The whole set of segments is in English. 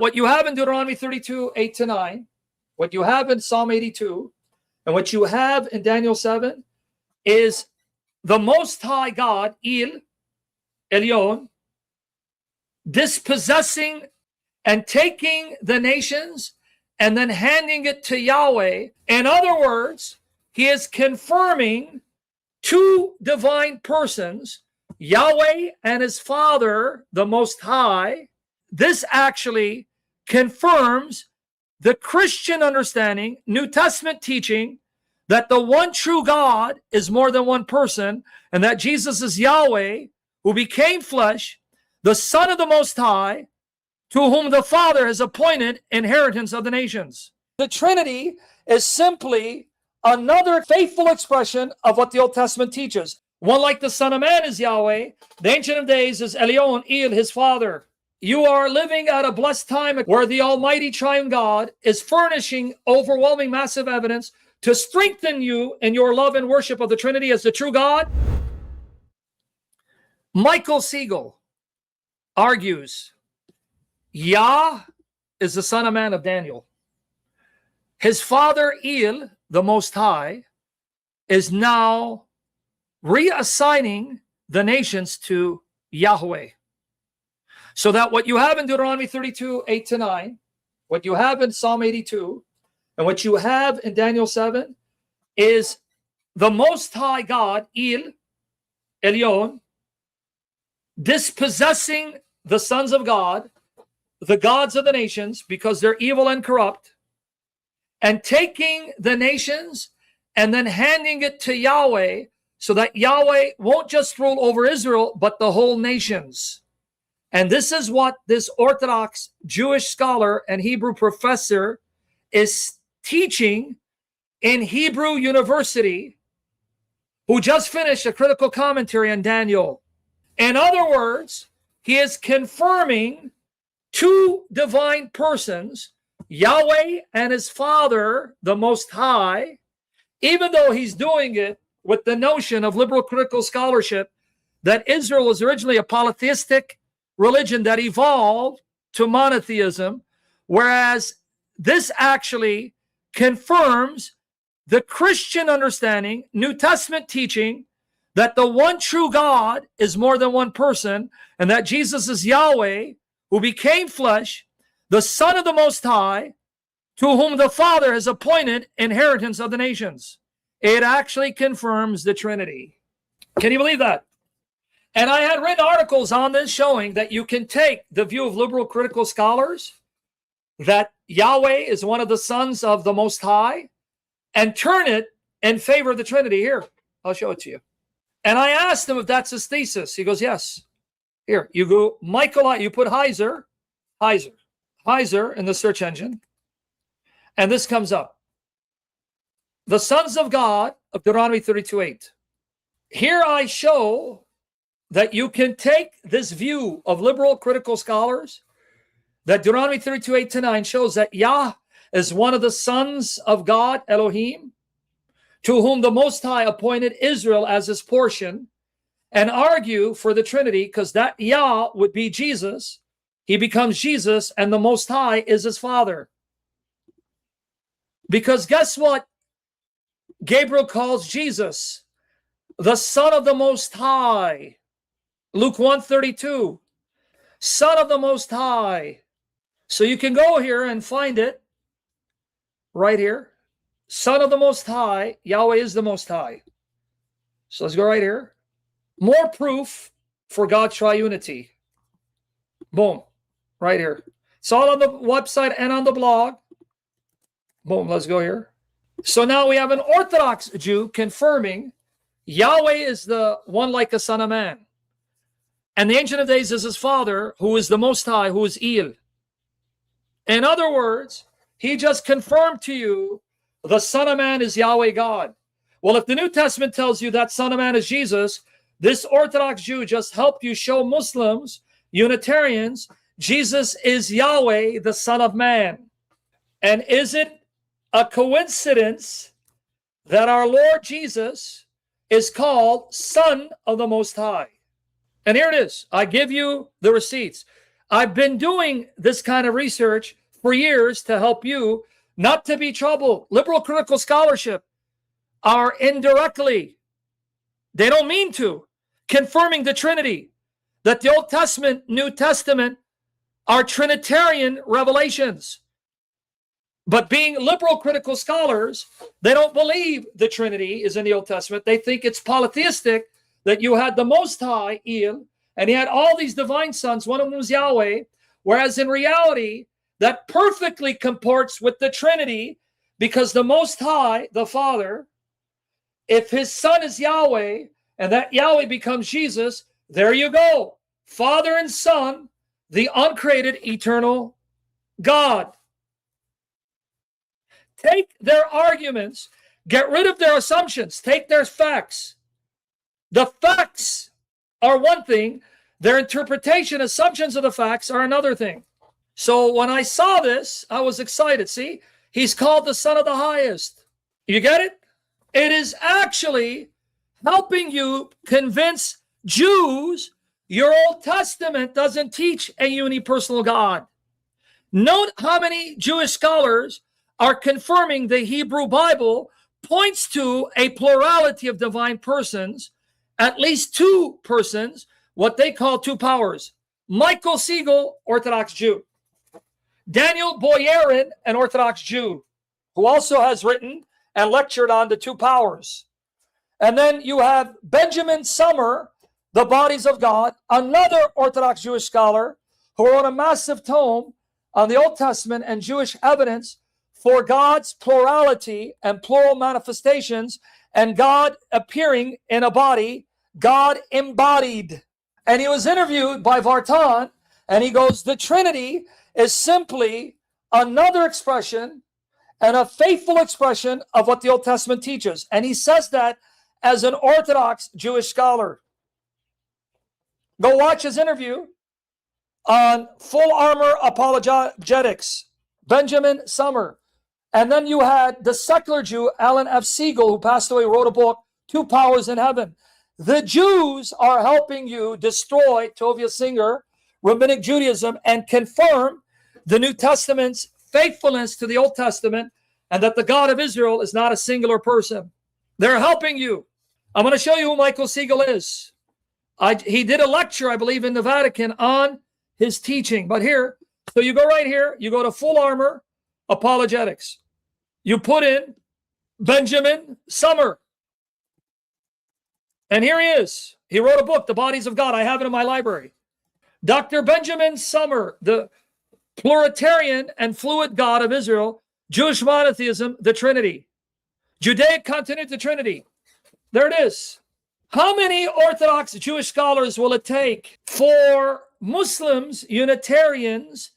What you have in Deuteronomy 32, 8-9, what you have in Psalm 82, and what you have in Daniel 7 is the Most High God, Elyon, dispossessing and taking the nations and then handing it to Yahweh. In other words, he is confirming two divine persons, Yahweh and his Father, the Most High. This actually confirms the Christian understanding, New Testament teaching, that the one true God is more than one person, and that Jesus is Yahweh, who became flesh, the Son of the Most High, to whom the Father has appointed inheritance of the nations. The Trinity is simply another faithful expression of what the Old Testament teaches. One like the Son of Man is Yahweh, the Ancient of Days is Elyon, his Father. You are living at a blessed time where the Almighty Triune God is furnishing overwhelming massive evidence to strengthen you in your love and worship of the Trinity as the true God. Michael Seagull argues Yah is the Son of Man of Daniel. His father, the Most High, is now reassigning the nations to Yahweh. So that what you have in Deuteronomy 32, 8-9, what you have in Psalm 82, and what you have in Daniel 7 is the Most High God, Elyon, dispossessing the sons of God, the gods of the nations, because they're evil and corrupt, and taking the nations and then handing it to Yahweh, so that Yahweh won't just rule over Israel, but the whole nations. And this is what this Orthodox Jewish scholar and Hebrew professor is teaching in Hebrew University, who just finished a critical commentary on Daniel. In other words, he is confirming two divine persons, Yahweh and his Father, the Most High, even though he's doing it with the notion of liberal critical scholarship that Israel was originally a polytheistic religion that evolved to monotheism, whereas this actually confirms the Christian understanding, New Testament teaching, that the one true God is more than one person, and that Jesus is Yahweh, who became flesh, the Son of the Most High, to whom the Father has appointed inheritance of the nations. It actually confirms the Trinity. Can you believe that? And I had written articles on this showing that you can take the view of liberal critical scholars that Yahweh is one of the sons of the Most High and turn it in favor of the Trinity. Here, I'll show it to you. And I asked him if that's his thesis. He goes, yes. Here, you go, Michael, you put Heiser in the search engine, and this comes up. The sons of God of Deuteronomy 32:8. Here I show that you can take this view of liberal critical scholars, that Deuteronomy 32:8-9 shows that Yah is one of the sons of God, Elohim, to whom the Most High appointed Israel as his portion, and argue for the Trinity, because that Yah would be Jesus. He becomes Jesus, and the Most High is his Father. Because guess what? Gabriel calls Jesus the Son of the Most High. Luke 1:32, Son of the Most High. So you can go here and find it right here. Son of the Most High, Yahweh is the Most High. So let's go right here. More proof for God's triunity. Boom, right here. It's all on the website and on the blog. Boom, let's go here. So now we have an Orthodox Jew confirming Yahweh is the one like the Son of Man. And the Ancient of Days is his Father, who is the Most High, who is Il. In other words, he just confirmed to you the Son of Man is Yahweh God. Well, if the New Testament tells you that Son of Man is Jesus, this Orthodox Jew just helped you show Muslims, Unitarians, Jesus is Yahweh, the Son of Man. And is it a coincidence that our Lord Jesus is called Son of the Most High? And here it is. I give you the receipts. I've been doing this kind of research for years to help you not to be troubled. Liberal critical scholarship are indirectly, they don't mean to, confirming the Trinity, that the Old Testament, New Testament are Trinitarian revelations. But being liberal critical scholars, they don't believe the Trinity is in the Old Testament. They think it's polytheistic, that you had the Most High, El, and he had all these divine sons, one of them was Yahweh, whereas in reality, that perfectly comports with the Trinity, because the Most High, the Father, if his Son is Yahweh, and that Yahweh becomes Jesus, there you go. Father and Son, the uncreated, eternal God. Take their arguments, get rid of their assumptions, take their facts. The facts are one thing, their interpretation, assumptions of the facts are another thing. So when I saw this, I was excited. See, he's called the Son of the Highest. You get it? It is actually helping you convince Jews your Old Testament doesn't teach a unipersonal God. Note how many Jewish scholars are confirming the Hebrew Bible points to a plurality of divine persons, at least two persons, what they call two powers. Michael Seagull, Orthodox Jew. Daniel Boyarin, an Orthodox Jew, who also has written and lectured on the two powers. And then you have Benjamin Sommer, The Bodies of God, another Orthodox Jewish scholar who wrote a massive tome on the Old Testament and Jewish evidence for God's plurality and plural manifestations, and God appearing in a body, God embodied. And he was interviewed by Vartan, and he goes, the Trinity is simply another expression and a faithful expression of what the Old Testament teaches. And he says that as an Orthodox Jewish scholar. Go watch his interview on Full Armor Apologetics, Benjamin Sommer. And then you had the secular Jew, Alan F. Segal, who passed away, wrote a book, Two Powers in Heaven. The Jews are helping you destroy, Tovia Singer, Rabbinic Judaism, and confirm the New Testament's faithfulness to the Old Testament, and that the God of Israel is not a singular person. They're helping you. I'm going to show you who Michael Seagull is. He did a lecture, I believe, in the Vatican on his teaching. But here, so you go right here, you go to Full Armor Apologetics. You put in Benjamin Sommer. And here he is. He wrote a book, The Bodies of God. I have it in my library. Dr. Benjamin Sommer, the pluralitarian and fluid God of Israel, Jewish monotheism, the Trinity. Judaic continuity, the Trinity. There it is. How many Orthodox Jewish scholars will it take for Muslims, Unitarians,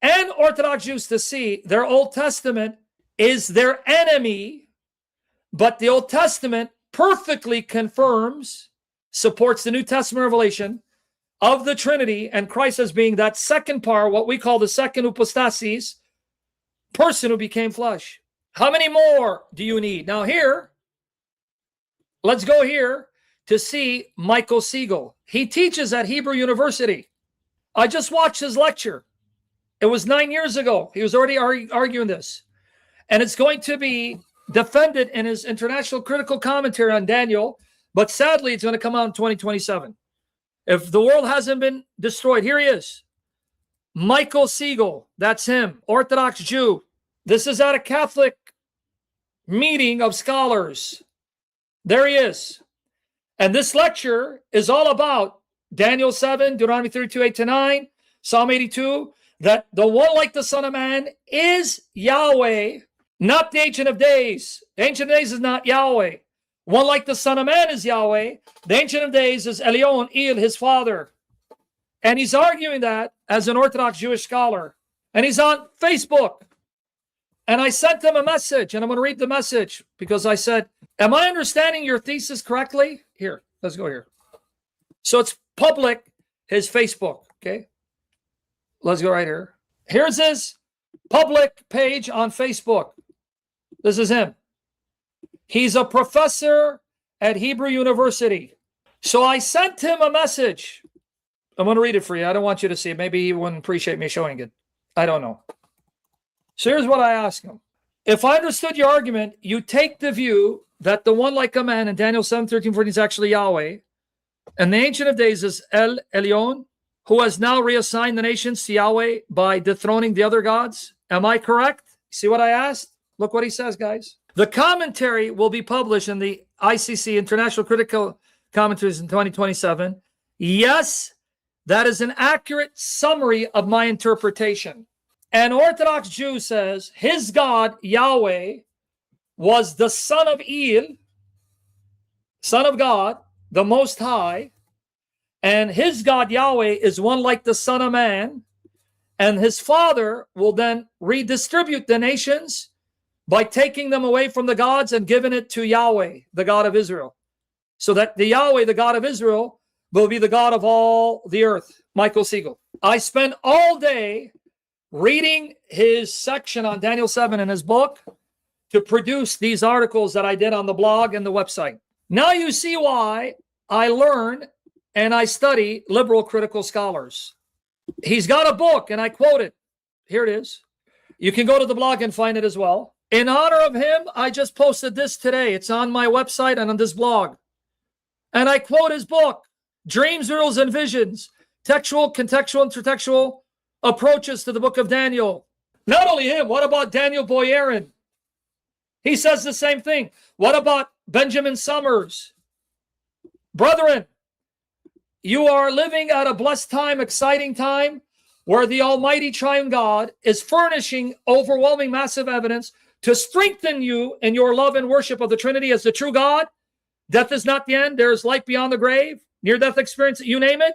and Orthodox Jews to see their Old Testament is their enemy, but the Old Testament perfectly confirms, supports the New Testament revelation of the Trinity and Christ as being that second part, what we call the second hypostasis, person who became flesh. How many more do you need? Now here, let's go here to see Michael Seagull. He teaches at Hebrew University. I just watched his lecture. It was 9 years ago. He was already arguing this. And it's going to be defended in his international critical commentary on Daniel, but sadly, it's going to come out in 2027. If the world hasn't been destroyed, here he is. Michael Seagull, that's him, Orthodox Jew. This is at a Catholic meeting of scholars. There he is. And this lecture is all about Daniel 7, Deuteronomy 32, 8-9, Psalm 82, that the one like the Son of Man is Yahweh, not the Ancient of Days. The Ancient of Days is not Yahweh. One like the Son of Man is Yahweh. The Ancient of Days is Elion, El, his father. And he's arguing that as an Orthodox Jewish scholar. And he's on Facebook. And I sent him a message, and I'm going to read the message because I said, am I understanding your thesis correctly? Here, let's go here. So it's public, his Facebook, okay? Let's go right here. Here's his public page on Facebook. This is him. He's a professor at Hebrew University. So I sent him a message. I'm going to read it for you. I don't want you to see it. Maybe he wouldn't appreciate me showing it. I don't know. So here's what I ask him. If I understood your argument, you take the view that the one like a man in Daniel 7, 13, 14 is actually Yahweh, and the Ancient of Days is El Elyon, who has now reassigned the nations to Yahweh by dethroning the other gods. Am I correct? See what I asked? Look what he says, guys. The commentary will be published in the ICC, International Critical Commentaries, in 2027. Yes, that is an accurate summary of my interpretation. An Orthodox Jew says his God, Yahweh, was the son of El, son of God, the Most High, and his God, Yahweh, is one like the Son of Man, and his Father will then redistribute the nations by taking them away from the gods and giving it to Yahweh, the God of Israel, so that the Yahweh, the God of Israel, will be the God of all the earth. Michael Seagull. I spent all day reading his section on Daniel 7 in his book to produce these articles that I did on the blog and the website. Now you see why I learn and I study liberal critical scholars. He's got a book, and I quote it. Here it is. You can go to the blog and find it as well. In honor of him, I just posted this today. It's on my website and on this blog. And I quote his book, Dreams, Riddles, and Visions, Textual, Contextual, and Intertextual Approaches to the Book of Daniel. Not only him, what about Daniel Boyarin? He says the same thing. What about Benjamin Summers? Brethren, you are living at a blessed time, exciting time, where the Almighty Triune God is furnishing overwhelming, massive evidence to strengthen you in your love and worship of the Trinity as the true God. Death is not the end. There is life beyond the grave, near-death experience, you name it.